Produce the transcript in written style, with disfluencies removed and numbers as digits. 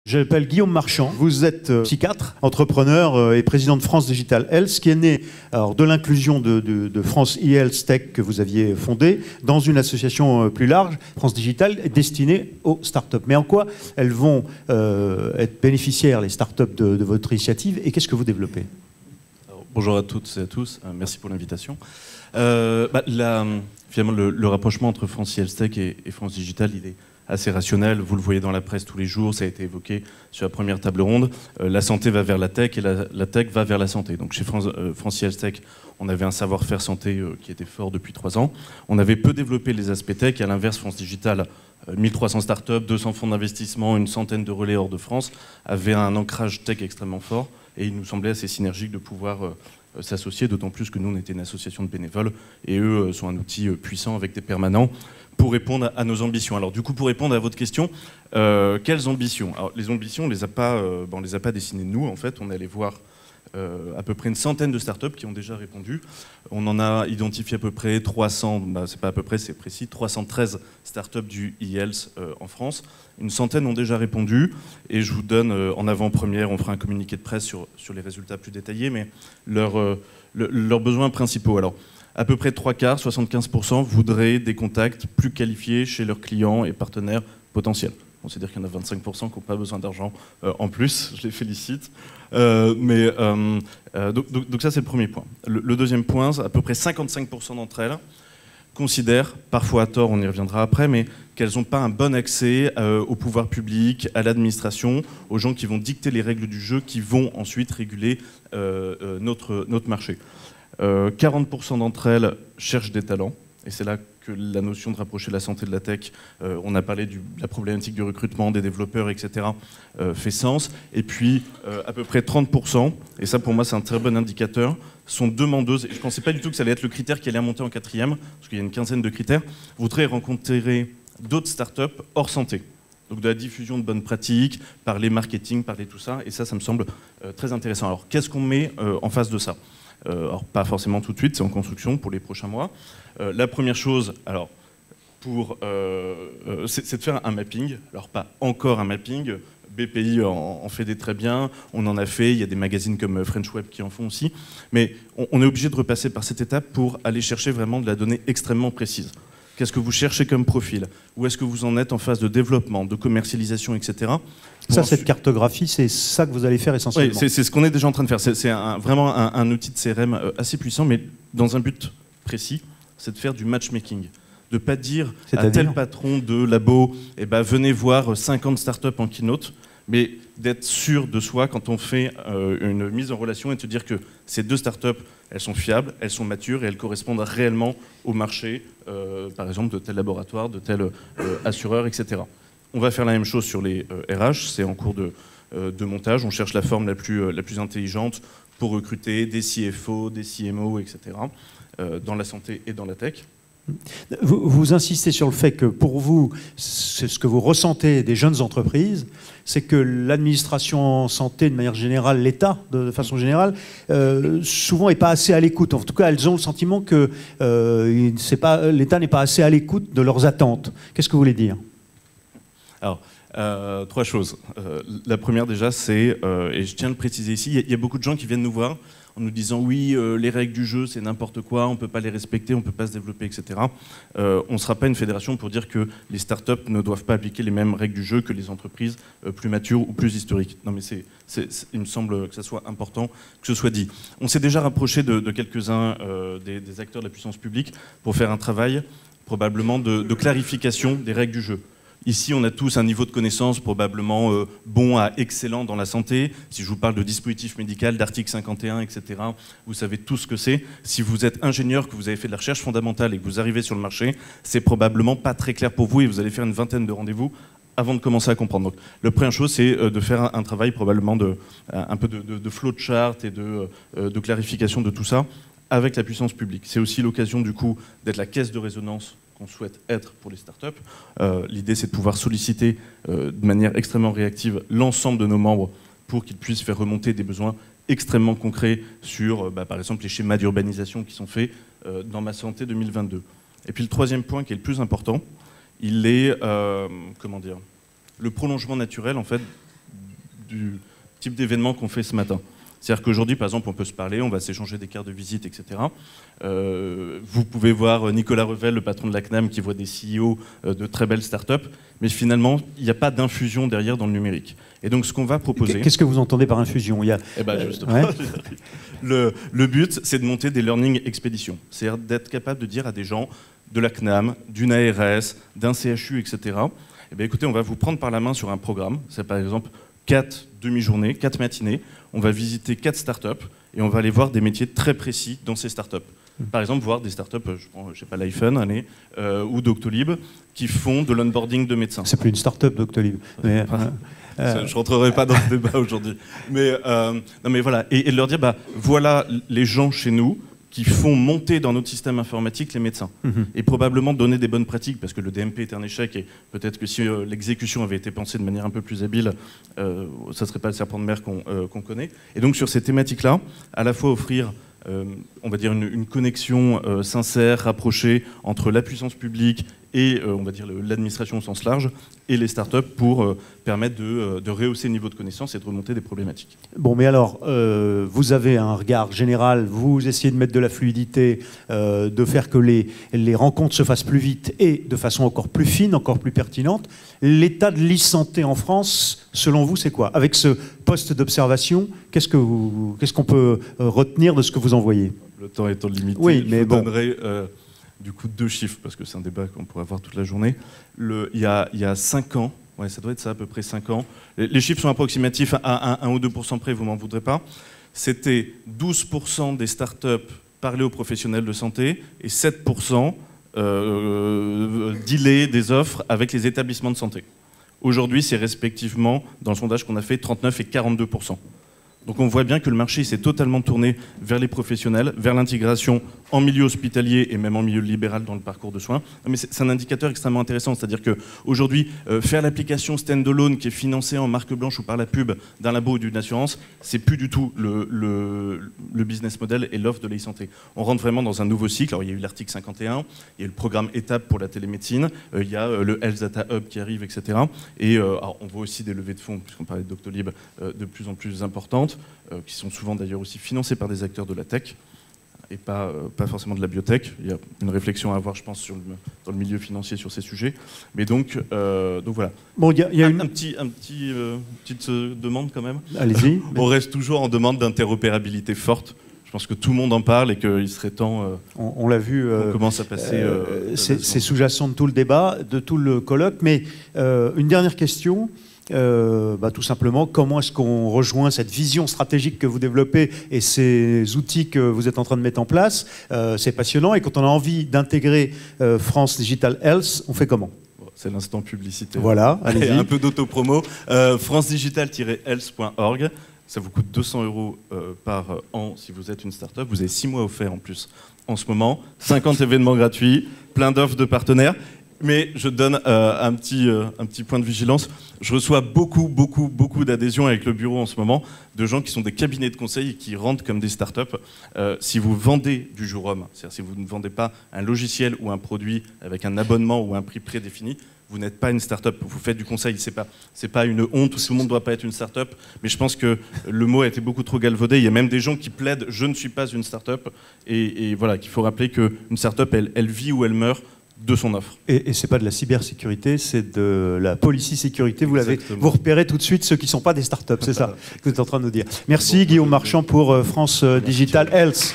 Je m'appelle Guillaume Marchand, vous êtes psychiatre, entrepreneur et président de France Digital Health, qui est né de l'inclusion de France eHealth Tech que vous aviez fondée dans une association plus large, France Digital, destinée aux startups. Mais en quoi elles vont être bénéficiaires, les startups, de votre initiative, et qu'est-ce que vous développez? Alors, bonjour à toutes et à tous, merci pour l'invitation. Finalement, le rapprochement entre France eHealth Tech et France Digital, il est assez rationnel, vous le voyez dans la presse tous les jours, ça a été évoqué sur la première table ronde, la santé va vers la tech et la tech va vers la santé. Donc chez France eHealth Tech, on avait un savoir-faire santé qui était fort depuis 3 ans, on avait peu développé les aspects tech, et à l'inverse, France Digital, 1300 startups, 200 fonds d'investissement, une centaine de relais hors de France, avait un ancrage tech extrêmement fort, et il nous semblait assez synergique de pouvoir s'associer, d'autant plus que nous, on était une association de bénévoles, et eux sont un outil puissant avec des permanents, pour répondre à nos ambitions. Alors du coup, pour répondre à votre question, quelles ambitions? Alors, les ambitions, on les a pas dessinées nous, en fait. On est allé voir à peu près une centaine de startups qui ont déjà répondu. On en a identifié à peu près 300, c'est pas à peu près, c'est précis, 313 startups du e-health en France. Une centaine ont déjà répondu, et je vous donne en avant-première, on fera un communiqué de presse sur les résultats plus détaillés, mais leurs besoins principaux. Alors, à peu près 3/4, 75%, voudraient des contacts plus qualifiés chez leurs clients et partenaires potentiels. On sait dire qu'il y en a 25% qui n'ont pas besoin d'argent en plus, je les félicite. Donc ça, c'est le premier point. Le deuxième point, à peu près 55% d'entre elles considèrent, parfois à tort, on y reviendra après, mais qu'elles n'ont pas un bon accès au pouvoir public, à l'administration, aux gens qui vont dicter les règles du jeu, qui vont ensuite réguler notre marché. 40% d'entre elles cherchent des talents, et c'est là que la notion de rapprocher la santé de la tech, on a parlé de la problématique du recrutement, des développeurs, etc., fait sens. Et puis, à peu près 30%, et ça pour moi c'est un très bon indicateur, sont demandeuses, et je ne pensais pas du tout que ça allait être le critère qui allait monter en 4e, parce qu'il y a une quinzaine de critères, voudraient rencontrer d'autres startups hors santé. Donc de la diffusion de bonnes pratiques, parler marketing, parler tout ça, et ça me semble très intéressant. Alors qu'est-ce qu'on met en face de ça? Alors pas forcément tout de suite, c'est en construction pour les prochains mois. La première chose, alors, c'est de faire un mapping. Alors pas encore un mapping, BPI en fait des très bien, on en a fait, il y a des magazines comme French Web qui en font aussi, mais on est obligé de repasser par cette étape pour aller chercher vraiment de la donnée extrêmement précise. Qu'est-ce que vous cherchez comme profil? Où est-ce que vous en êtes en phase de développement, de commercialisation, etc. Ça, cette cartographie, c'est ça que vous allez faire essentiellement? Oui, c'est ce qu'on est déjà en train de faire. C'est vraiment un outil de CRM assez puissant, mais dans un but précis, c'est de faire du matchmaking. De ne pas dire à tel patron de labo, venez voir 50 startups en keynote, mais d'être sûr de soi quand on fait une mise en relation et de se dire que ces deux startups, elles sont fiables, elles sont matures et elles correspondent réellement au marché, par exemple de tel laboratoire, de tel assureur, etc. On va faire la même chose sur les RH, c'est en cours de montage, on cherche la forme la plus intelligente pour recruter des CFO, des CMO, etc. Dans la santé et dans la tech. Vous insistez sur le fait que pour vous, c'est ce que vous ressentez des jeunes entreprises, c'est que l'administration santé, de manière générale, l'État, de façon générale, souvent n'est pas assez à l'écoute. En tout cas, elles ont le sentiment que l'État n'est pas assez à l'écoute de leurs attentes. Qu'est-ce que vous voulez dire? Alors, 3 choses. La première déjà, c'est, et je tiens à le préciser ici, il y a beaucoup de gens qui viennent nous voir en nous disant oui, les règles du jeu, c'est n'importe quoi, on ne peut pas les respecter, on ne peut pas se développer, etc. On ne sera pas une fédération pour dire que les startups ne doivent pas appliquer les mêmes règles du jeu que les entreprises plus matures ou plus historiques. Non mais il me semble que ça soit important que ce soit dit. On s'est déjà rapproché de quelques-uns des acteurs de la puissance publique pour faire un travail probablement de clarification des règles du jeu. Ici, on a tous un niveau de connaissance probablement bon à excellent dans la santé. Si je vous parle de dispositif médical, d'article 51, etc., vous savez tout ce que c'est. Si vous êtes ingénieur, que vous avez fait de la recherche fondamentale et que vous arrivez sur le marché, c'est probablement pas très clair pour vous et vous allez faire une vingtaine de rendez-vous avant de commencer à comprendre. Donc, la première chose, c'est de faire un travail probablement un peu de flowchart et de clarification de tout ça avec la puissance publique. C'est aussi l'occasion, du coup, d'être la caisse de résonance qu'on souhaite être pour les startups. L'idée, c'est de pouvoir solliciter de manière extrêmement réactive l'ensemble de nos membres pour qu'ils puissent faire remonter des besoins extrêmement concrets sur, par exemple, les schémas d'urbanisation qui sont faits dans Ma Santé 2022. Et puis le troisième point, qui est le plus important, il est, le prolongement naturel, en fait, du type d'événement qu'on fait ce matin. C'est-à-dire qu'aujourd'hui, par exemple, on peut se parler, on va s'échanger des cartes de visite, etc. Vous pouvez voir Nicolas Revel, le patron de la CNAM, qui voit des CEO de très belles startups, mais finalement, il n'y a pas d'infusion derrière dans le numérique. Et donc, ce qu'on va proposer... Qu'est-ce que vous entendez par infusion? Eh ben, justement, le but, c'est de monter des learning expéditions. C'est-à-dire d'être capable de dire à des gens de la CNAM, d'une ARS, d'un CHU, etc., eh bien, écoutez, on va vous prendre par la main sur un programme. C'est par exemple 4 demi-journées, 4 matinées. On va visiter 4 startups et on va aller voir des métiers très précis dans ces startups. Par exemple, voir des startups, je sais pas, l'iPhone, ou Doctolib, qui font de l'onboarding de médecins. C'est plus une startup, Doctolib. Mais, je ne rentrerai pas dans ce débat aujourd'hui. Mais, non, mais voilà, et de leur dire, voilà les gens chez nous qui font monter dans notre système informatique les médecins. Et probablement donner des bonnes pratiques, parce que le DMP est un échec, et peut-être que si l'exécution avait été pensée de manière un peu plus habile, ça ne serait pas le serpent de mer qu'on connaît. Et donc sur ces thématiques-là, à la fois offrir, on va dire, une connexion sincère, rapprochée entre la puissance publique et, on va dire, l'administration au sens large, et les startups pour permettre de rehausser le niveau de connaissance et de remonter des problématiques. Bon, mais alors, vous avez un regard général, vous essayez de mettre de la fluidité, de faire que les rencontres se fassent plus vite et de façon encore plus fine, encore plus pertinente. L'état de l'e-santé en France, selon vous, c'est quoi? Avec ce poste d'observation, qu'est-ce qu'on peut retenir de ce que vous en voyez? Le temps étant limité, oui, mais je vous donnerai du coup 2 chiffres, parce que c'est un débat qu'on pourrait avoir toute la journée. Il y a 5 ans, ouais, ça doit être ça, à peu près 5 ans, les chiffres sont approximatifs, à 1 ou 2% près, vous m'en voudrez pas, c'était 12% des startups parlaient aux professionnels de santé et 7% dealaient des offres avec les établissements de santé. Aujourd'hui, c'est respectivement, dans le sondage qu'on a fait, 39 et 42%. Donc on voit bien que le marché s'est totalement tourné vers les professionnels, vers l'intégration en milieu hospitalier et même en milieu libéral dans le parcours de soins. Mais c'est un indicateur extrêmement intéressant, c'est-à-dire qu'aujourd'hui, faire l'application stand-alone qui est financée en marque blanche ou par la pub d'un labo ou d'une assurance, c'est plus du tout le business model et l'offre de l'e-santé. On rentre vraiment dans un nouveau cycle. Alors il y a eu l'article 51, il y a eu le programme Étape pour la télémédecine, il y a le Health Data Hub qui arrive, etc. Et alors, on voit aussi des levées de fonds, puisqu'on parlait de Doctolib, de plus en plus importantes, qui sont souvent d'ailleurs aussi financés par des acteurs de la tech et pas forcément de la biotech. Il y a une réflexion à avoir, je pense, dans le milieu financier sur ces sujets. Mais donc voilà. Bon, il y a une petite demande quand même. Allez-y. On reste toujours en demande d'interopérabilité forte. Je pense que tout le monde en parle et qu'il serait temps. On l'a vu. On commence à passer. C'est sous-jacent de tout le débat, de tout le colloque. Mais une dernière question. Tout simplement, comment est-ce qu'on rejoint cette vision stratégique que vous développez et ces outils que vous êtes en train de mettre en place? C'est passionnant, et quand on a envie d'intégrer France Digital Health, on fait comment? C'est l'instant publicitaire. Voilà, allez-y. Un peu d'autopromo. francedigital-health.org. Ça vous coûte 200 € par an si vous êtes une start-up. Vous avez 6 mois offerts en plus en ce moment. 50 événements gratuits, plein d'offres de partenaires. Mais je donne un petit point de vigilance. Je reçois beaucoup d'adhésions avec le bureau en ce moment, de gens qui sont des cabinets de conseil et qui rentrent comme des startups. Si vous vendez du jour homme, c'est-à-dire si vous ne vendez pas un logiciel ou un produit avec un abonnement ou un prix prédéfini, vous n'êtes pas une start-up. Vous faites du conseil. C'est pas une honte. Tout le monde ne doit pas être une start-up. Mais je pense que le mot a été beaucoup trop galvaudé. Il y a même des gens qui plaident « je ne suis pas une start-up ». Et voilà, qu'il faut rappeler qu'une start-up, elle vit ou elle meurt de son offre. Et c'est pas de la cybersécurité, c'est de la policy-sécurité. Vous repérez tout de suite ceux qui ne sont pas des startups, c'est ça que vous êtes en train de nous dire. Merci Guillaume Marchand pour France Digital Health.